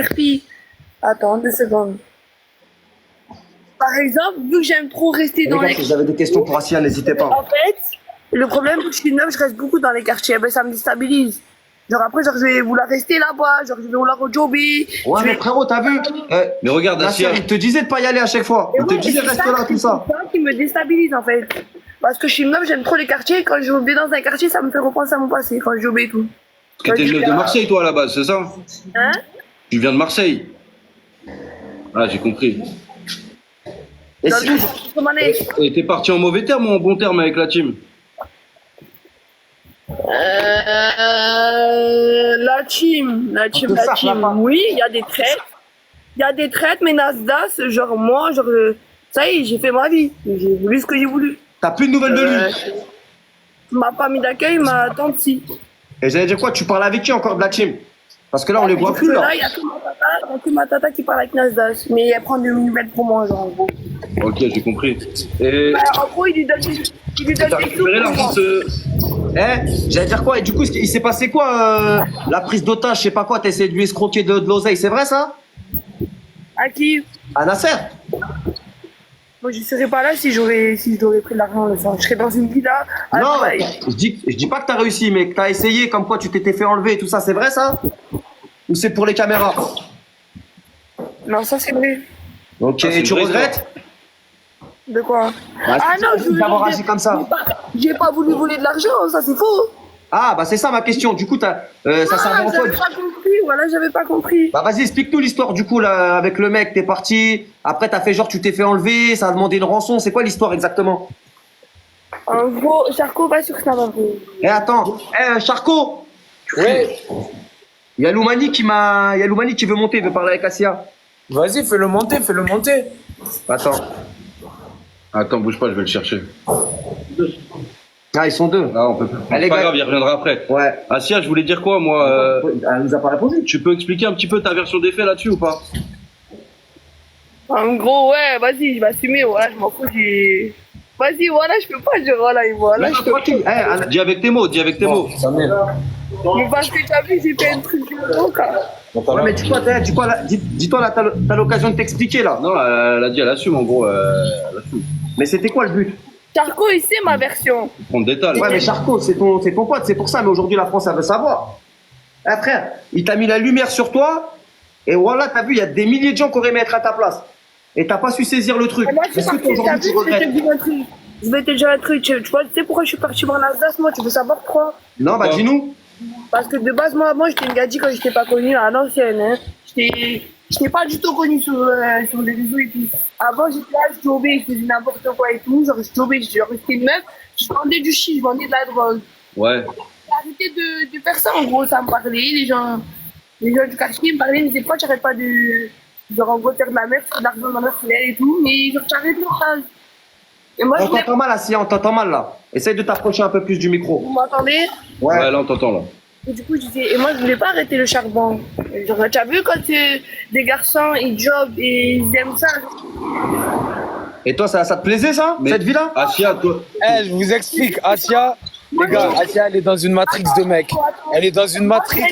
Perpi. Attends, 2 secondes. Par exemple, vu que j'aime trop rester Les dans gars, les si vous avez des questions pour Assia, n'hésitez pas. En fait, le problème, c'est que je suis neuve, je reste beaucoup dans les quartiers. Ben, ça me déstabilise. Genre après, genre, je vais vouloir rester là-bas, genre, je vais vouloir au jobber. Ouais, mais frérot, t'as vu Mais regarde, Assia, Assia. il te disait de pas y aller à chaque fois. Il te disait reste là, tout ça. C'est ça qui me déstabilise, en fait. Parce que je suis neuve, j'aime trop les quartiers. Quand je vais dans un quartier, ça me fait repenser à mon passé, quand je jobbais et tout. Parce que t'es de Marseille, toi, à la base, c'est ça? Hein? Tu viens de Marseille. Ah, j'ai compris. Et Dans si... le Romanais. Et t'es parti en mauvais terme ou en bon terme avec la team? La team. Oui, il y a des traites. Il y a des traites, mais Nasdaq, genre moi, genre, ça y est, j'ai fait ma vie. J'ai voulu ce que j'ai voulu. T'as plus de nouvelles de lui. Ma famille d'accueil, ma tante si. Et j'allais dire quoi, tu parles avec qui encore de la team? Parce que là, on les voit plus, là. Là, il y a que ma tata qui parle avec Nasdaq. Mais elle prend des nouvelles pour moi, genre, en gros. Ok, j'ai compris. Et Bah, en gros, il lui donne des t'as sous récupéré pour l'argent moi. de... J'allais dire quoi? Et du coup, il s'est passé quoi, la prise d'otage, je sais pas quoi, t'as essayé de lui escroquer de l'oseille, c'est vrai, ça? À qui? À Nasser? Moi, je serais pas là si je l'aurais pris l'argent, le sang. Je serais dans une villa. à Non, Dubaï. je dis pas que t'as réussi, mais que t'as essayé, comme quoi tu t'étais fait enlever et tout ça, c'est vrai, ça? Ou c'est pour les caméras? Non, ça, c'est vrai. Ok, Ah, c'est et tu vrai, regrettes? De quoi? Bah, Ah c'est non, ça, d'avoir agi comme ça. j'ai pas voulu voler de l'argent, ça c'est faux. Ah, bah c'est ça ma question. Du coup, ça servait en quoi? J'avais pas compris, voilà, j'avais pas compris. Bah vas-y, explique-nous l'histoire du coup là avec le mec, t'es parti, après t'as fait genre tu t'es fait enlever, ça a demandé une rançon, c'est quoi l'histoire exactement? En gros, Charcot, pas sûr que ça va vous. Eh attends, Charcot, Oui, il y a Loumani qui veut monter, il veut parler avec Assia. vas-y, fais-le monter, fais-le monter. Attends. Attends, bouge pas, je vais le chercher. Ah, ils sont deux. Ah, on peut plus. Allez, C'est pas gars. grave, il reviendra après. Ouais. Assia, je voulais dire quoi, moi Elle nous a pas répondu. Tu peux expliquer un petit peu ta version des faits là-dessus ou pas? En gros, ouais, vas-y, je vais assumer, voilà, je m'en fous, Vas-y, voilà, je peux pas dire, voilà, et voilà, je peux pas. Tranquille. Dis avec tes mots, dis avec tes mots. Ça m'aide. Mais parce que t'as vu, j'ai fait un truc de gros, quoi. Ouais, mais dis-toi là, dis-toi là, t'as l'occasion de t'expliquer là. Non, elle a dit, elle assume en gros. Elle assume. Mais c'était quoi le but? Charcot, il sait ma version. Prendre des tas. Ouais, mais Charcot, c'est ton pote, c'est pour ça, mais aujourd'hui la France, elle veut savoir. Eh frère, il t'a mis la lumière sur toi, et voilà, t'as vu, il y a des milliers de gens qui auraient aimé être à ta place. Et t'as pas su saisir le truc. Et moi, je suis Est-ce que partie, toi, t'as aujourd'hui, vu, tu je vais te regrettes? dire un truc. Je vais te dire un truc, tu vois, tu sais pourquoi je suis partie voir Nasdaq, moi, tu veux savoir pourquoi? Non, bah dis-nous. Parce que de base, moi j'étais une gadji quand j'étais pas connue à l'ancienne. Hein. J'étais pas du tout connue sur les réseaux et tout. Avant, j'étais là, je jobais, je faisais n'importe quoi et tout. Genre, je jobais, genre, j'étais une meuf, je vendais du shit, je vendais de la drogue. Ouais. J'ai arrêté de faire ça, en gros, ça me parlait. Les gens du quartier me parlaient, mais des fois, j'arrête pas de. Genre, en gros, faire de la merde, faire de l'argent dans leur filet et tout. Mais genre, j'arrête leur phrase. Et moi, On je voulais- t'entend mal, Assia, on t'entend mal là. Essaye de t'approcher un peu plus du micro. vous m'entendez? Ouais, là, on t'entend là. Et du coup, je disais, et moi, je voulais pas arrêter le charbon. Et genre, tu as vu quand des garçons, ils jobent et ils aiment ça. Et toi, ça te plaisait ça, Mais- cette vie-là? Assia, toi. Eh, je vous explique, Asia, les gars, Asia, elle est dans une matrix de mecs. Elle est dans une matrix.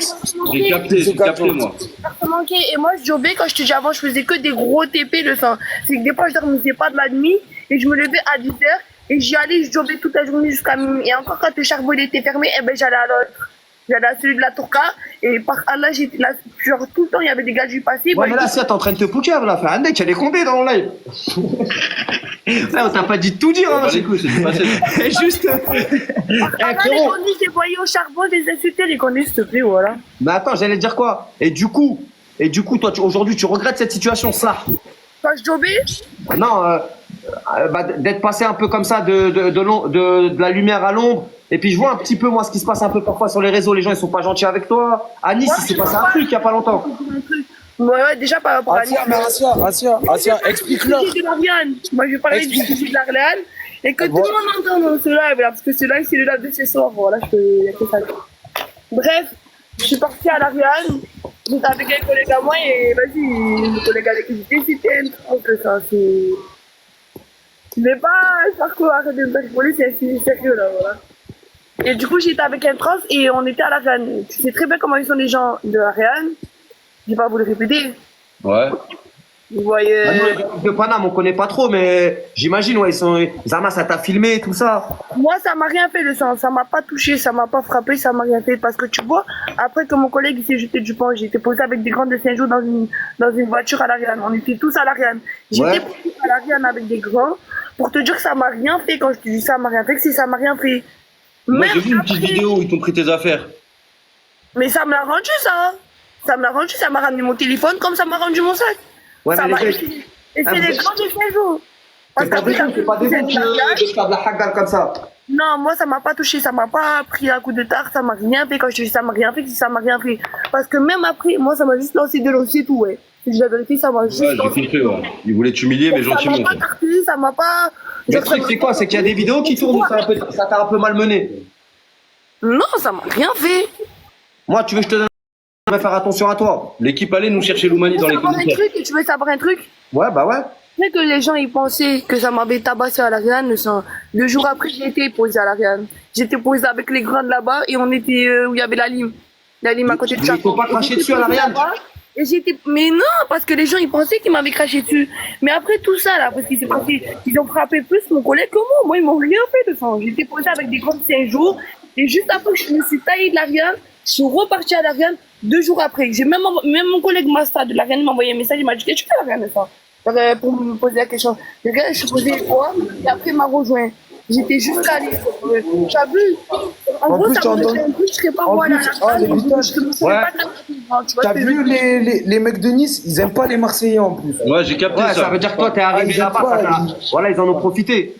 J'ai capté, moi. Ça manquait. Et moi, je jobais, quand je te dis avant, je faisais que des gros TP le sang. C'est que des fois, je dormais pas de la nuit et je me levais à 10 heures et j'y allais, je jobais toute la journée jusqu'à minuit. Et encore, quand le charbon il était fermé, eh ben, j'allais à l'autre. J'allais à celui de la Tourka et par Allah, j'étais là, genre tout le temps, il y avait des gars du passé. Ouais, mais là, Assia, t'es en train de te pouquer là. Fais un mec, elle est condé dans le live. Ouais, on t'a pas dit de tout dire, hein. Bah, les couilles, c'est du passé. C'est juste. Allah, les frérot. conduits, je les voyais au charbon, je les insultais, les conduits, s'il te plaît, voilà. Mais attends, j'allais dire quoi? Et du coup, toi, aujourd'hui, tu regrettes cette situation, ça? Quand je jobais, Non, bah, d'être passé un peu comme ça de la lumière à l'ombre. Et puis je vois un petit peu moi ce qui se passe un peu parfois sur les réseaux. Les gens ils sont pas gentils avec toi. À Nice, il s'est passé un truc il y a pas longtemps. ouais, déjà par rapport à Asia, mais Asia, explique-leur. de la viande. Moi, je vais parler du Explique. sujet de l'Arléane et que tout Voilà. le monde entend dans ce live, là, parce que ce live, c'est le live de ce soir. Voilà, je peux. y a que ça. Bref, je suis partie à l'Arléane, j'étais avec un collègue à moi et vas-y, le collègue avec qui j'étais, c'était un truc que ça, c'est. Je vais pas faire quoi, arrêter de me faire voler, c'est sérieux là, voilà. Et du coup, j'étais avec un trans et on était à l'Arléane. Tu sais très bien comment ils sont les gens de l'Arléane. J'ai pas voulu répéter. Ouais. Vous voyez. Ah non, les gars de Paname, on connaît pas trop, mais j'imagine, ouais, Zama, ça t'a filmé, tout ça. Moi, ça m'a rien fait le sang, ça m'a pas touché, ça m'a pas frappé, ça m'a rien fait. Parce que tu vois, après que mon collègue s'est jeté du pont, j'ai été posé avec des grands de 5 jours dans une voiture à l'Ariane. On était tous à l'Ariane. J'étais Ouais. posé à l'Ariane avec des grands pour te dire que ça m'a rien fait. Quand je te dis ça m'a rien fait, c'est ça m'a rien fait. Moi, Même j'ai vu une petite après- vidéo où ils t'ont pris tes affaires. Mais ça me l'a rendu, ça. Ça me l'a rendu, ça m'a ramené mon téléphone comme ça m'a rendu mon sac. Ouais, Ça mais m'a- les gars, Et c'est les grands de 5 jours. Parce c'est pas des qu'après, gens, c'est pas des gens qui de faire de la hagale comme ça. non, moi ça m'a pas touché, ça m'a pas pris un coup de tarte, ça m'a rien fait. Quand je te dis ça m'a rien fait, ça m'a rien fait. Parce que même après, moi ça m'a juste lancé de l'eau, c'est tout, ouais. Je dis la vérité, ça m'a juste Ouais, j'ai lancé. compris, ouais. Ils voulaient t'humilier, mais Ça m'a gentiment. pas quoi. tarté, ça m'a pas. Le Genre, truc, ça c'est m'a- quoi? C'est qu'il y a des vidéos qui tournent où ça t'a un peu malmené. Non, ça m'a rien fait. Moi, tu veux que je te donne. On va faire attention à toi. L'équipe allait nous chercher Loumani Tu dans veux les savoir un commentaires. truc, tu veux savoir un truc? Ouais, bah ouais. C'est que les gens ils pensaient que ça m'avait tabassé à l'Ariane. Le jour après, j'ai été posé à l'Ariane. J'étais posé avec les grands de là-bas et on était où il y avait la lime. La lime à côté de Mais ça. il faut pas cracher dessus à l'Ariane. Et j'étais, mais non, parce que les gens ils pensaient qu'ils m'avaient craché dessus. Mais après tout ça là, parce qu'ils s'est passé, ils ont frappé plus mon collègue que moi. Moi ils m'ont rien fait de ça. J'étais posé avec des grands de 5 jours. Et juste après que je me suis taillé de l'Ariane, je suis reparti à l'Ariane 2 jours après. J'ai même mon collègue Masta de l'Ariane m'a envoyé un message, il m'a dit qu'est-ce que tu fais à l'Ariane ça? Pour me poser la question. Je suis posé quoi et après il m'a rejoint. J'étais juste allé. Tu as vu? En gros, plus, ça tu me entends- fait un truc, je serais pas en moi là. plus, ah, les butages. Je me serais Ouais. pas tapé, tu vois ce T'as que je vu veux dire? les mecs de Nice, ils aiment pas les Marseillais en plus. Ouais, j'ai capté Ouais, ça veut dire que toi, t'es arrivé ils aiment là-bas, pas, ça t'a- voilà, ils en ont profité.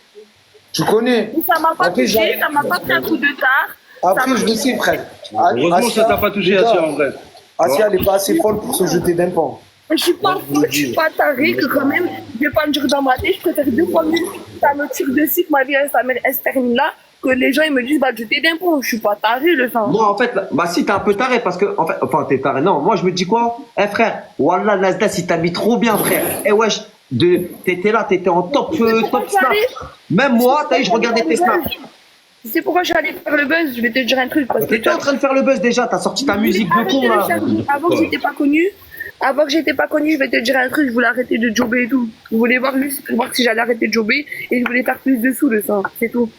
Tu connais. Ça m'a pas Après, touché, j'arrive- ça m'a pas pris un coup de tard. Après, je le sais, frère. Heureusement, ça t'a pas touché, les gars, Asia, en vrai. Asia, elle est pas assez folle pour se jeter d'un pont. Je suis pas folle, je suis pas tarée, que quand même, je vais pas me dire dans ma tête, je préfère 2 fois mieux ça me tire dessus, que ma vie elle se termine là, que les gens ils me disent, bah, jeter d'un pont, je suis pas tarée, le sang. Moi, en fait, bah si, t'es un peu taré parce que, en fait, enfin, t'es taré. Non, moi, je me dis quoi? Eh, frère, Wallah, Nasdaq, il t'habille trop bien, frère. Eh, wesh, t'étais là, t'étais en top snap. Même moi, t'as vu, je regardais tes snaps. Tu sais pourquoi je suis allée faire le buzz? Je vais te dire un truc, parce que T'étais en train de faire le buzz déjà, t'as sorti ta musique de con, là. Avant que j'étais pas connue, je vais te dire un truc, je voulais arrêter de jobber et tout. Je voulais voir juste pour voir si j'allais arrêter de jobber et je voulais faire plus de sous, le sang, c'est tout.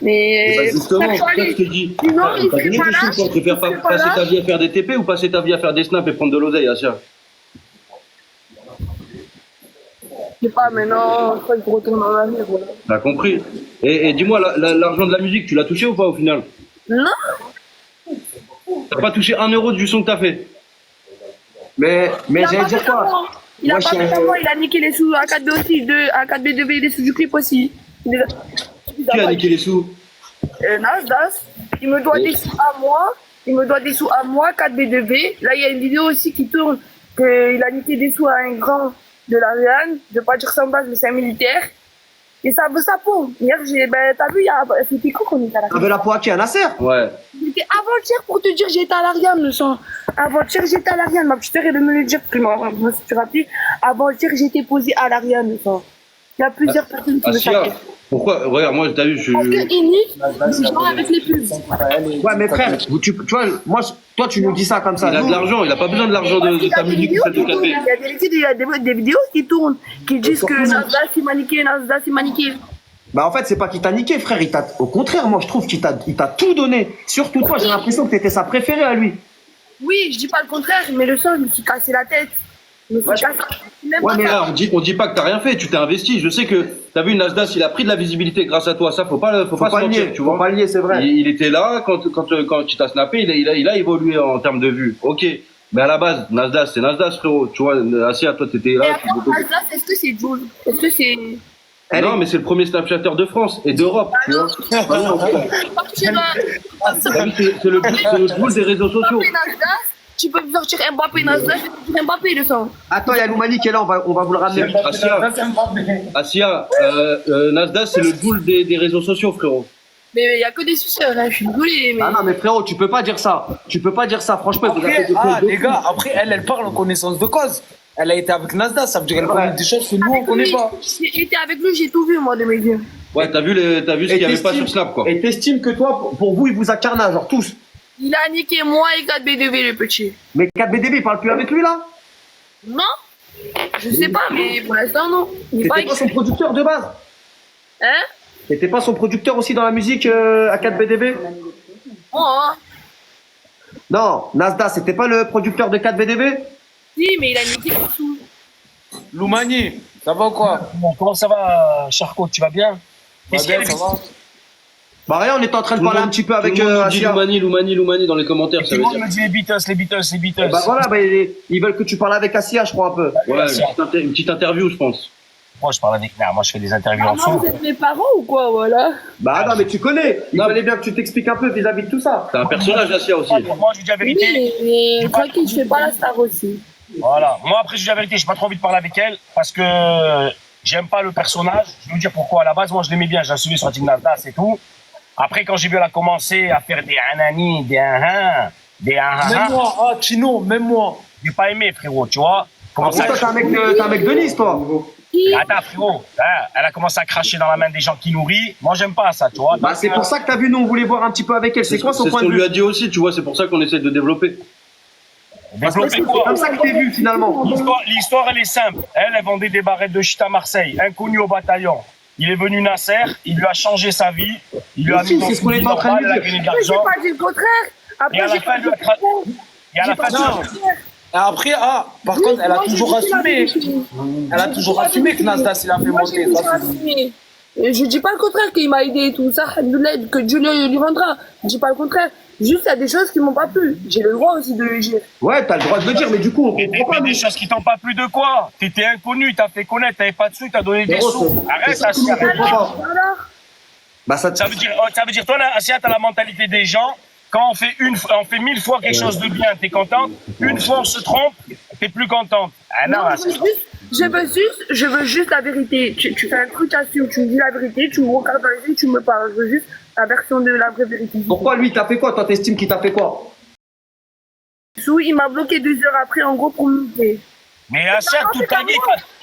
Mais Bah, justement, ça, c'est ça je que suis je te allée. dis. Sinon, il T'as serait gagné pas des là. sous, tu préfères pas Il serait pas passer là. ta vie à faire des TP ou passer ta vie à faire des snaps et prendre de l'oseille, Asia? Je sais pas, maintenant, je crois qu'il faut retourner dans la vie, voilà. T'as compris? Et dis-moi, l'argent de la musique, tu l'as touché ou pas au final? Non, T'as pas touché 1 euro du son que t'as fait? Mais il a j'allais pas dire fait comme quoi? moi. Il a Moi, pas je fait suis- comme moi, il a niqué les sous à 4B aussi, à 4B2B, les sous du clip aussi. Qui a niqué les sous? Nasdaq, il me doit des sous à moi, 4B2B. Là, il y a une vidéo aussi qui tourne, qu'il a niqué des sous à un grand de l'Ariane, je vais pas dire sans base, mais c'est un militaire. Et ça veut sa peau. Hier, t'as vu, c'était quand qu'on était à T'avais l'Ariane? la peau à qui? À Nasser? Ouais. C'était avant-hier pour te dire j'étais à l'Ariane, le sang. Avant-hier, j'étais à l'Ariane. Ma petite sœur, elle veut me le dire, parce que je me suis rappelé. Avant-hier, j'étais posée à l'Ariane, le sang. Il y a plusieurs personnes qui me Asia, savent. pourquoi? Regarde, moi, t'as vu, Parce que Init, il joue avec les pubs. Ouais, mais frère, tu vois, moi, toi, tu nous dis ça comme ça. il a de l'argent, il a pas besoin de l'argent de Il y ta a des musique ou vidéos celle de qui tournent, café. il y a des vidéos qui tournent, qui disent que Nasdaq s'est maniqué, Nasdaq s'est maniqué. Bah, en fait, c'est pas qu'il t'a niqué, frère. Au contraire, moi, je trouve qu'il t'a tout donné. Surtout toi, j'ai l'impression que t'étais sa préférée à lui. Oui, je dis pas le contraire, mais le sang, je me suis cassé la tête. Je me suis cassé. Même Ouais, pas mais ça. Ah, on dit pas que t'as rien fait, tu t'es investi. Je sais que t'as vu Nasdaq, il a pris de la visibilité grâce à toi. Ça, faut pas Faut se pas le mentir, nier, tu faut vois. pas le nier, c'est vrai. Il était là quand tu t'as snappé, il a évolué en termes de vues. Ok. Mais à la base, Nasdaq, c'est Nasdaq, frérot. Tu vois, Asia, toi, t'étais Et là. après, Nasdaq, est-ce que c'est Jules? Est-ce que c'est. Non, mais c'est le premier Snapchatter de France et d'Europe. Tu vois. Partir T'as vu, c'est le boule des réseaux sociaux. Mbappé Nasdaq, tu peux me sortir Mbappé Nasdaq, tu peux Mbappé le sang. Attends, il y a Loumani qui est là, on va vous le ramener. Asia, Nasdaq, c'est le boule des réseaux sociaux, frérot. Mais il n'y a que des suceurs, là, je suis désolée. Mais... Ah non, mais frérot, tu peux pas dire ça. Tu peux pas dire ça, franchement. Vous avez Après, fait des ah, choses de les fou. gars, après, elle parle en connaissance de cause. Elle a été avec Nasdaq, ça veut dire qu'elle connaît des choses que nous, on Avec connaît lui, pas. J'étais avec lui, j'ai tout vu, moi, de mes yeux. Ouais, t'as vu ce qu'il y avait pas sur Snap, quoi. Et t'estimes que toi, pour vous, il vous a carnage, genre tous. Il a niqué moi et 4B2B, le petit. Mais 4BDB, il parle plus avec lui, là? Non, je sais pas, mais pour l'instant, non. Il est T'étais pas son producteur de base? Hein? T'étais pas son producteur aussi dans la musique à 4BDB? Oh, hein. Non, Nasda, c'était pas le producteur de 4BDB? Si, mais il a une équipe dessous. Loumani, ça va ou quoi? Bon, comment ça va, Charcot? Tu vas bien? Qu'est-ce qu'il y a, Ça va? Bah rien, on était en train de Tout le parler un monde- petit peu avec tout le monde dit Asia. Loumani dans les commentaires. Tout Ça le veut monde dire. me dit les Beatles. Bah voilà, bah, ils veulent que tu parles avec Asia, je crois un peu. Ouais, une petite interview, je pense. Moi, je parle avec. Non, moi, je fais des interviews en Ah non, dessous. vous êtes mes parents ou quoi, voilà? Bah non, mais tu connais. Il Non. fallait bien que tu t'expliques un peu vis-à-vis de tout ça. C'est un personnage, Asia aussi. Moi, je dis la Oui, vérité. mais tranquille, je fais pas la star aussi. Voilà. Moi, après, je dis la vérité. J'ai pas trop envie de parler avec elle parce que j'aime pas le personnage. Je vais vous dire pourquoi. À la base, moi, je l'aimais bien. J'ai suivi sur la team Nasdaq, c'est tout. Après, quand j'ai vu elle a commencé à faire des anani, des Même moi, ah, Chino, même moi. j'ai pas aimé, frérot, tu vois. En Comment plus, ça toi, t'es un mec de Nice, toi. Attends, frérot, hein, elle a commencé à cracher dans la main des gens qui nourrit. Moi, j'aime pas ça, tu vois. Bah c'est pour ça que t'as vu, nous, on voulait voir un petit peu avec elle. C'est quoi son C'est ce point de qu'on lui vue? a dit aussi, tu vois, c'est pour ça qu'on essaie de développer. Développer C'est quoi comme ça que t'es vu, finalement. L'histoire, elle est simple. Elle vendait des barrettes de shit à Marseille, inconnu au bataillon. Il est venu Nasser, il lui a changé sa vie, il lui a Si, mis dans c'est ce qu'on une vie est en train de normale, elle a dire. gagné de Après, j'ai l'argent. pas dit le contraire. Et Après, à la j'ai fin, pas elle dit lui a le contraire. Et à la J'ai fin, pas dit tu- le contraire. Et après, ah, par contre, elle a Moi, j'ai toujours dit la assumé. vérité. Elle a toujours assumé que Nasdaq, il a fait Moi, j'ai monter. toujours Ça, c'est- assumé. Et je dis pas le contraire qu'il m'a aidé et tout ça, alhamdoulilah, que Dieu lui rendra. Je dis pas le contraire. Juste, il y a des choses qui m'ont pas plu. J'ai le droit aussi de le dire. Ouais, t'as le droit de le dire, mais du coup, on Mais comprend pas. des nous. choses qui t'ont pas plu de quoi? T'étais inconnu, t'as fait connaître, t'avais pas de sous, t'as donné des Frérot, sous. c'est Arrête, ça que nous, on Asia. comprend pas. Voilà. Bah ça, Ça veut dire, toi, là, Asia, t'as la mentalité des gens. Quand on fait on fait 1000 fois quelque chose de bien, t'es contente. Une fois on se trompe, t'es plus contente. Ah non, Non, Asia. je veux juste la vérité. Tu fais un truc assis où tu me dis la vérité, tu me regardes dans les yeux, tu me parles. Je veux juste la version de la vraie vérité. pourquoi lui, t'as fait quoi? Toi, t'estimes qu'il t'a fait quoi? Sous, il m'a bloqué 2 heures après, en gros, pour me monter. Mais Asia, toute ta vie,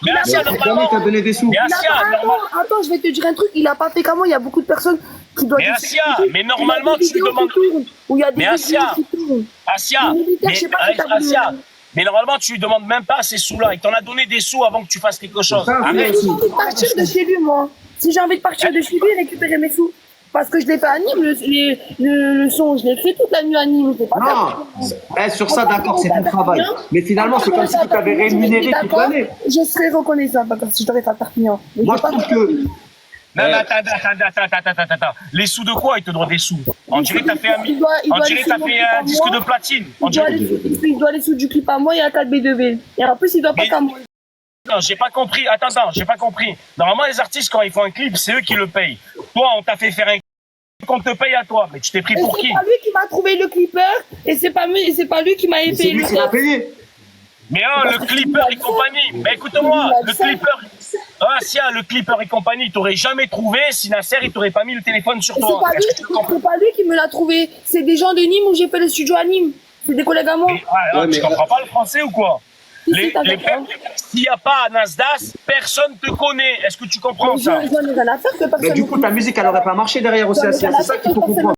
mais Asia, Jamais normalement, t'as donné des sous. mais Asia, Attends, je vais te dire un truc, il a pas fait qu'à moi, il y a beaucoup de personnes qui doivent... Mais Asia, mais normalement, tu lui demandes- Où il y a des Mais Asia, vidéos qui tournent. Asia, Mais militaire, je sais pas si t'as voulu- Asia, mais normalement, tu lui demandes même pas ces sous-là. Il t'en a donné des sous avant que tu fasses quelque chose. Ça, c'est Arrête. Si j'ai envie de partir de chez lui, moi. Si j'ai envie de partir de chez lui, récupérer mes sous. Parce que je l'ai fait à Nîmes, le son, je l'ai fait toute la nuit à Nîmes. C'est pas Non, sur ça, d'accord, c'est ton travail. Mais finalement, c'est comme si tu t'avais rémunéré toute l'année. Je serais reconnaissant, d'accord, si je t'aurais fait à Perpignan. Mais Moi, j'ai je pas trouve que. Non, mais attends. Les sous de quoi? Il te doit des sous. On dirait que t'as fait un, Il doit on dirait les que t'as sous fait à un moi. disque de platine. On Il doit, dirait. il doit les sous du clip à moi et à 4B2B. Et en plus, il doit pas Mais- qu'à moi. Non, j'ai pas compris. Attends, j'ai pas compris. Normalement, les artistes, quand ils font un clip, c'est eux qui le payent. Toi, on t'a fait faire un clip qu'on te paye à toi. Mais tu t'es pris Et pour c'est qui? pas lui qui m'a trouvé le clipper et c'est pas lui qui m'a C'est payé lui le qui l'a clip. payé. Mais oh, le clipper et compagnie. Mais écoute-moi, le clipper. Ah, si, le clipper et compagnie, il t'aurait jamais trouvé si Nasser, il t'aurait pas mis le téléphone sur Et toi. c'est pas lui qui me l'a trouvé. C'est des gens de Nîmes où j'ai fait le studio à Nîmes. C'est des collègues à moi. Tu comprends pas le français ou quoi? Si, t'inquiète pas. S'il n'y a pas Nasdaq, personne te connaît. Est-ce que tu comprends Je ça? j'en ai rien à faire que personne. Mais du coup, ta musique, elle aurait pas marché derrière aussi, Asia. C'est ça qu'il faut comprendre.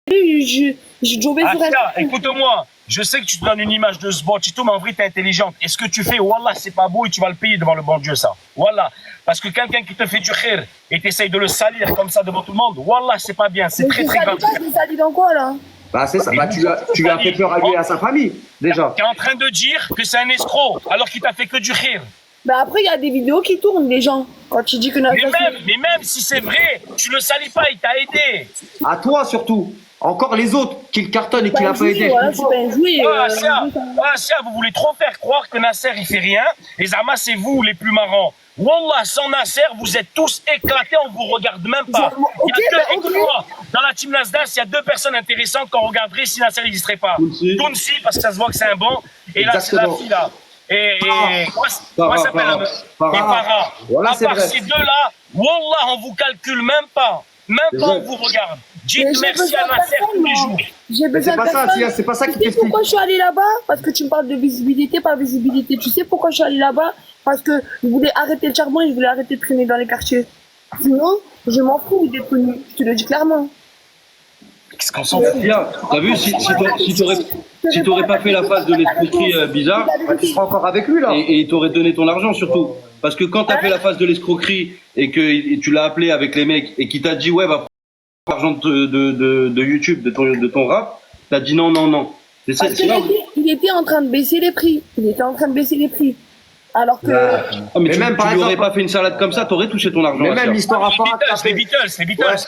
J'ai jobé sur Asia, écoute-moi. Je sais que tu te donnes une image de ce bot et tout, mais en vrai, t'es intelligente. Et ce que tu fais, Wallah, c'est pas beau et tu vas le payer devant le bon Dieu, ça. Wallah. Parce que quelqu'un qui te fait du khir et t'essaye de le salir comme ça devant tout le monde, Wallah, c'est pas bien. C'est très, très grave. Je l'ai sali dans quoi, là? Bah, c'est ça. Bah, tu lui as fait peur à lui et à sa famille, déjà. T'es en train de dire que c'est un escroc, alors qu'il t'a fait que du khir. Bah après, il y a des vidéos qui tournent, les gens. Quand tu dis que Mais même si c'est vrai, tu le salis pas, il t'a aidé. À toi, surtout. Encore les autres qui le cartonnent et qui l'ont pas aidé. Voilà, c'est pas un jouet. Asia, vous voulez trop faire croire que Nasser, il fait rien. Et Zama, c'est vous les plus marrants. Wallah, sans Nasser, vous êtes tous éclatés, on vous regarde même pas. Écoute-moi, dans la team Nasdaq, il y a 2 personnes intéressantes qu'on regarderait si Nasser n'existerait pas. Tounsi, parce que ça se voit que c'est un bon. Et là, c'est la fille là. Et comment s'appelle la meuf? Et Farah. Voilà, À c'est part vrai. ces 2-là, Wallah, on vous calcule même pas. Même pas on vous regarde. Dites merci à Nasser tous les jours. J'ai besoin C'est pas de ça, personne. Asia, c'est pas ça qui Tu sais t'explique. pourquoi je suis allée là-bas? Parce que tu me parles de visibilité, pas visibilité. Tu sais pourquoi je suis allée là-bas? Parce que je voulais arrêter le charbon et je voulais arrêter de traîner dans les quartiers. Sinon, je m'en fous d'être connu. Je te le dis clairement. Qu'est-ce qu'on s'en fout? Bien, t'as vu, si t'aurais pas fait la phase de l'escroquerie bizarre, Bah, tu seras encore avec lui, là. et il t'aurait donné ton argent surtout. Parce que quand t'as fait la phase de l'escroquerie et que tu l'as appelé avec les mecs et qu'il t'a dit ouais, va prendre l'argent de YouTube, de ton rap, t'as dit non, non, non. C'est ça, Parce qu'il il était en train de baisser les prix. Il était en train de baisser les prix. Alors que. Bah, Ah, mais Mais tu, même, par tu lui aurais exemple- pas fait une salade comme ça, t'aurais touché ton argent. Mais la même sœur. l'histoire à Farah que t'as Les fait. Beatles.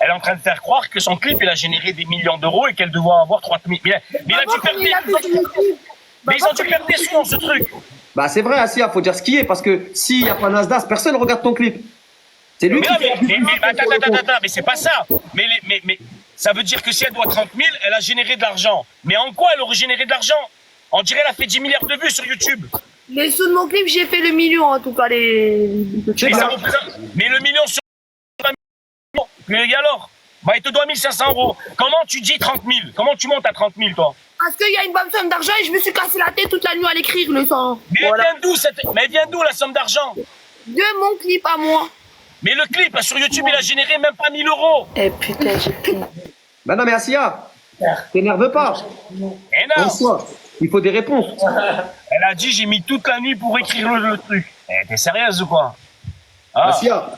Elle est en train de faire croire que son clip, il a généré des millions d'euros et qu'elle devait avoir 30 000. Mais il a dû perdre mais ils ont dû perdre des sous dans ce truc. Bah, c'est vrai, Assia, faut dire ce qui est, parce que s'il n'y a pas Nasdaq, personne ne regarde ton clip. C'est lui Mais qui non, fait mais attends, mais c'est pas ça. Mais ça veut dire que si elle doit 30 000, elle a généré de l'argent. Mais en quoi elle aurait généré de l'argent? On dirait qu'elle a fait 10 milliards de vues sur YouTube. Les sous de mon clip, j'ai fait le million en tout cas. Mais, ça représente... mais le million sur un million. Mais alors, bah, il te doit 1500 euros. Comment tu dis 30 000? Comment tu montes à 30 000, toi? Parce qu'il y a une bonne somme d'argent et je me suis cassé la tête toute la nuit à l'écrire le sang. Mais elle vient d'où la somme d'argent? De mon clip à moi. Mais le clip sur YouTube, il a généré même pas 1000 euros. Eh putain, j'ai pris. Bah non, mais Assia, t'énerve pas. Et non, Pense-toi. Il faut des réponses. elle a dit j'ai mis toute la nuit pour écrire le truc. Eh, t'es sérieuse ou quoi? Ah. Assia.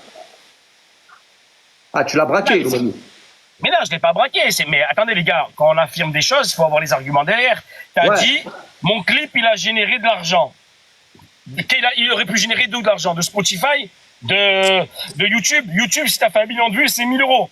Ah, tu l'as braqué, le menu. Mais non, je l'ai pas braqué. Mais attendez les gars, quand on affirme des choses, il faut avoir les arguments derrière. T'as Ouais. dit mon clip, il a généré de l'argent. Il aurait pu générer d'où de l'argent? De Spotify, de YouTube. YouTube, si t'as fait 1 million de vues, c'est 1000 euros.